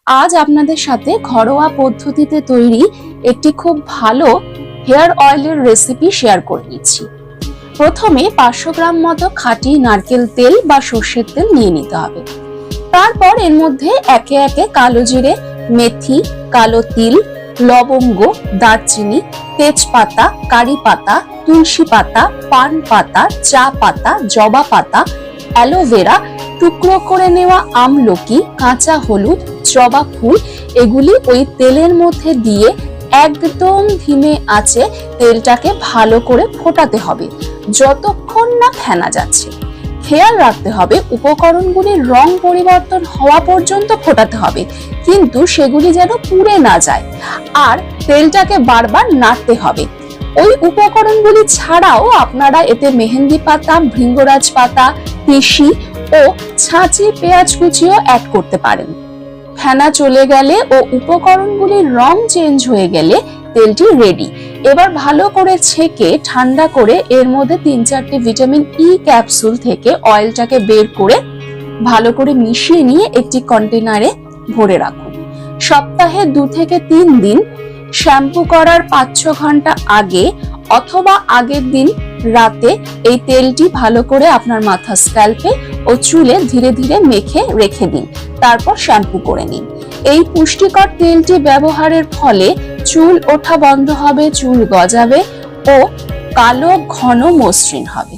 আজ আপনাদের সাথে ঘরোয়া পদ্ধতিতে তৈরি একটি খুব ভালো হেয়ার অয়েলের রেসিপি শেয়ার করে নিচ্ছি। প্রথমে 500 গ্রাম মতো খাঁটি নারকেল তেল বা সর্ষের তেল নিয়ে নিতে হবে। তারপর এর মধ্যে একে একে কালো জিরে, মেথি, কালো তিল, লবঙ্গ, দারচিনি, তেজপাতা, কারি পাতা, তুলসী পাতা, পান পাতা, চা পাতা, জবা পাতা, অ্যালোভেরা, টুকরো করে নেওয়া আমলকি, কাঁচা হলুদ, জবা ফুল এগুলি ওই তেলের মধ্যে দিয়ে একদম ধিমে আঁচে তেলটাকে ভালো করে ফোটাতে হবে যতক্ষণ না ফেনা যাচ্ছে। খেয়াল রাখতে হবে উপকরণগুলির রং পরিবর্তন হওয়া পর্যন্ত ফোটাতে হবে, কিন্তু সেগুলি যেন পুড়ে না যায়। আর তেলটাকে বারবার নাড়তে হবে। ওই উপকরণগুলি ছাড়াও আপনারা এতে মেহেন্দি পাতা, ভৃঙ্গরাজ পাতা, তিসি ও ছাঁচি পেঁয়াজ কুচিও অ্যাড করতে পারেন। ফেনা চলে গেলে ও উপকরণগুলির রং চেঞ্জ হয়ে গেলে তেলটি রেডি। এবার ভালো করে ছেঁকে ঠান্ডা করে এর মধ্যে 3-4টি ভিটামিন ই ক্যাপসুল থেকে অয়েলটাকে বের করে ভালো করে মিশিয়ে নিয়ে একটি কন্টেনারে ভরে রাখুন। সপ্তাহে 2 থেকে 3 দিন শ্যাম্পু করার 5-6 ঘন্টা আগে অথবা আগের দিন রাতে এই তেলটি ভালো করে আপনার মাথা, স্ক্যাল্পে ও চুলে ধীরে ধীরে মেখে রেখে দিন। তারপর শ্যাম্পু করে নিন। এই পুষ্টিকর তেলটি ব্যবহারের ফলে চুল ওঠা বন্ধ হবে, চুল গজাবে ও কালো ঘন মসৃণ হবে।